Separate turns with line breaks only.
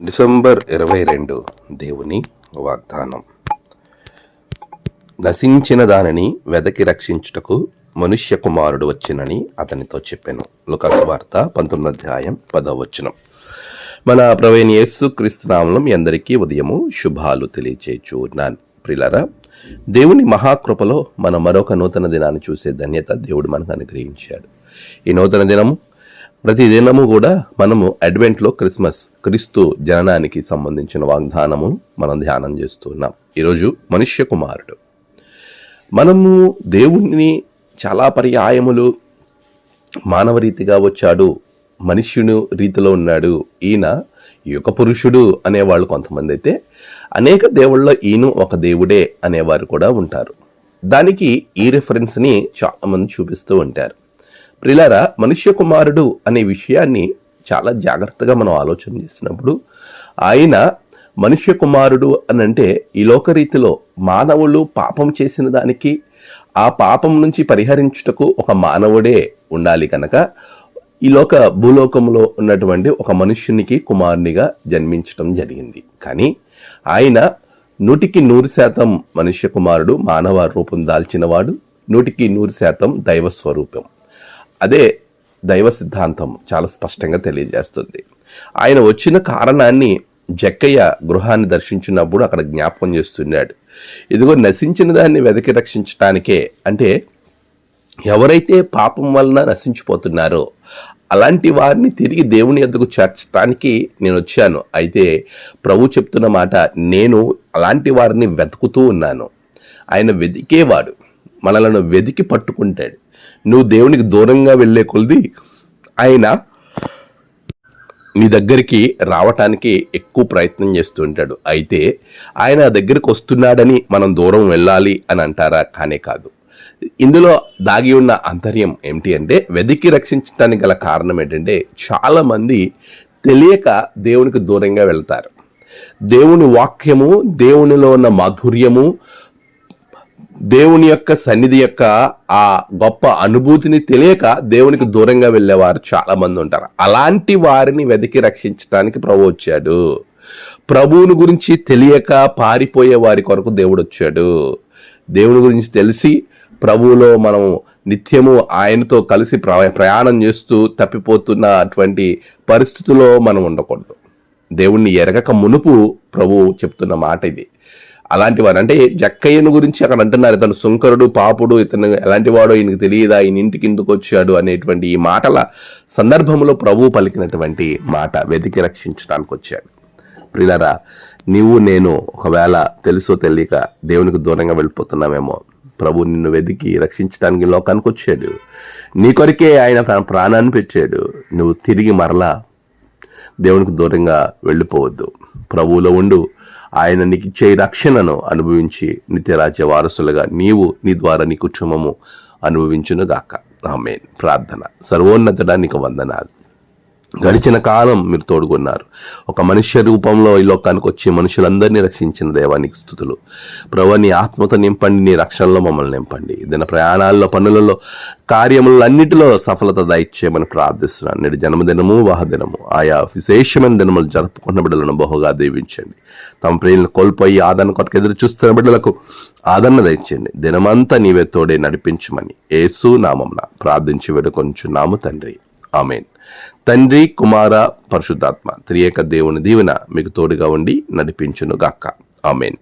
December 22 దేవుని వాగ్దానం. నశించిన దానిని వెదకి రక్షించుటకు మనుష్య కుమారుడు వచ్చినని అతనితో చెప్పాను. లూకా సువార్త 19వ అధ్యాయం 10వ వచనం. మన ప్రభువైన యేసుక్రీస్తు నామములో మీ అందరికీ ఉదయము శుభాలు తెలియచేయుచున్నాను. ప్రియులారా, దేవుని మహాకృపలో మన మరొక నూతన దినాన్ని చూసే ధన్యత దేవుడు మనకు అనుగ్రహించాడు. ఈ నూతన దినము ప్రతి దినము కూడా మనము అడ్వెంట్లో క్రీస్తు జననానికి సంబంధించిన వాగ్దానము మనం ధ్యానం చేస్తున్నాం. ఈరోజు మనుష్య కుమారుడు. మనము దేవుణ్ణి చాలా పర్యాయములు మానవ రీతిగా వచ్చాడు, మనుష్యుని రీతిలో ఉన్నాడు, ఈయన యుగ పురుషుడు అనేవాళ్ళు కొంతమంది అయితే, అనేక దేవుళ్ళలో ఈయన ఒక దేవుడే అనేవారు కూడా ఉంటారు. దానికి ఈ రిఫరెన్స్ని చాలామంది చూపిస్తూ ఉంటారు. ప్రియులారా, మనుష్య కుమారుడు అనే విషయాన్ని చాలా జాగ్రత్తగా మనం ఆలోచన చేసినప్పుడు, ఆయన మనుష్య కుమారుడు అని అంటే ఈ లోకరీతిలో మానవులు పాపం చేసిన దానికి ఆ పాపం నుంచి పరిహరించుటకు ఒక మానవుడే ఉండాలి కనుక ఈ భూలోకంలో ఉన్నటువంటి ఒక మనుష్యునికి కుమారునిగా జన్మించటం జరిగింది. కానీ ఆయన 100% మనుష్య కుమారుడు, మానవ రూపం దాల్చినవాడు, 100% దైవ స్వరూపం. అదే దైవ సిద్ధాంతం చాలా స్పష్టంగా తెలియజేస్తుంది. ఆయన వచ్చిన కారణాన్ని జక్కయ్య గృహాన్ని దర్శించినప్పుడు అక్కడ జ్ఞాపకం చేస్తున్నాడు. ఇదిగో నశించిన దాన్ని వెదకి రక్షించటానికే, అంటే ఎవరైతే పాపం వలన నశించిపోతున్నారో అలాంటి వారిని తిరిగి దేవుని యొద్దకు చేర్చడానికి నేను వచ్చాను. అయితే ప్రభు చెప్తున్న మాట, నేను అలాంటి వారిని వెతుకుతూ ఉన్నాను. ఆయన వెతికేవాడు, మనలను వెతికి పట్టుకుంటాడు. నువ్వు దేవునికి దూరంగా వెళ్ళే కొలది ఆయన నీ దగ్గరికి రావటానికి ఎక్కువ ప్రయత్నం చేస్తూ ఉంటాడు. అయితే ఆయన దగ్గరికి వస్తున్నాడని మనం దూరం వెళ్ళాలి అని అంటారా? కానే కాదు. ఇందులో దాగి ఉన్న అంతర్యం ఏమిటి అంటే, వెతికి రక్షించడానికి గల కారణం ఏంటంటే, చాలామంది తెలియక దేవునికి దూరంగా వెళ్తారు. దేవుని వాక్యము, దేవునిలో ఉన్న మాధుర్యము, దేవుని యొక్క సన్నిధి యొక్క ఆ గొప్ప అనుభూతిని తెలియక దేవునికి దూరంగా వెళ్ళేవారు చాలా మంది ఉంటారు. అలాంటి వారిని వెతికి రక్షించడానికి ప్రభు వచ్చాడు. ప్రభువుని గురించి తెలియక పారిపోయే వారి కొరకు దేవుడు వచ్చాడు. దేవుని గురించి తెలిసి ప్రభువులో మనం నిత్యము ఆయనతో కలిసి ప్రయాణం చేస్తూ తప్పిపోతున్నటువంటి పరిస్థితుల్లో మనం ఉండకూడదు. దేవుణ్ణి ఎరగక మునుపు ప్రభు చెప్తున్న మాట ఇది. అలాంటి వారు, అంటే జక్కయ్యను గురించి అక్కడ అంటున్నారు, ఇతను సుంకరుడు, పాపుడు, ఇతను ఎలాంటి వాడో ఈయనకు తెలియదా, ఈయన ఇంటికి ఎందుకు వచ్చాడు అనేటువంటి ఈ మాటల సందర్భంలో ప్రభు పలికినటువంటి మాట, వెతికి రక్షించడానికి వచ్చాడు. ప్రియులారా, నీవు నేను ఒకవేళ తెలుసో తెలియక దేవునికి దూరంగా వెళ్ళిపోతున్నామేమో. ప్రభు నిన్ను వెతికి రక్షించడానికి లోకానికి వచ్చాడు. నీ కొరికే ఆయన తన ప్రాణాన్ని పెట్టాడు. నువ్వు తిరిగి మరలా దేవునికి దూరంగా వెళ్ళిపోవద్దు. ప్రభువులో ఉండు. ఆయన నీకు ఇచ్చే రక్షణను అనుభవించి నిత్యరాజ్య వారసులుగా నీవు, నీ ద్వారా నీ కుటుంబము అనుభవించునుగాక. ఆమేన్. ప్రార్థన. సర్వోన్నతుడా, నీకు వందనాలు. గడిచిన కాలం మీరు తోడుకున్నారు. ఒక మనుష్య రూపంలో ఈ లోకానికి వచ్చి మనుషులందరినీ రక్షించిన దేవానికి స్తుతులు. ప్రభువా, నీ ఆత్మతో నింపండి, నీ రక్షణలో మమ్మల్ని నింపండి. దిన ప్రయాణాల్లో, పనులలో, కార్యములన్నిటిలో సఫలత దయచేయమని ప్రార్థిస్తున్నాను. నేడు జన్మదినము, వాహదినము, ఆయా విశేషమైన దినములు జరుపుకున్న బిడ్డలను బహుగా దీవించండి. తమ ప్రియులను కోల్పోయి ఆదరణ కొరకు ఎదురు చూస్తున్న బిడ్డలకు ఆదరణ దయచేయండి. దినమంతా నీవే తోడే నడిపించమని యేసు నామమున ప్రార్థించి వేడుకొంచున్నాము తండ్రి. ఆమేన్. తండ్రి, కుమార, పరిశుద్ధాత్మ త్రియేక దేవుని దీవెన మీకు తోడుగా ఉండి నడిపించును గాక. ఆమేన్.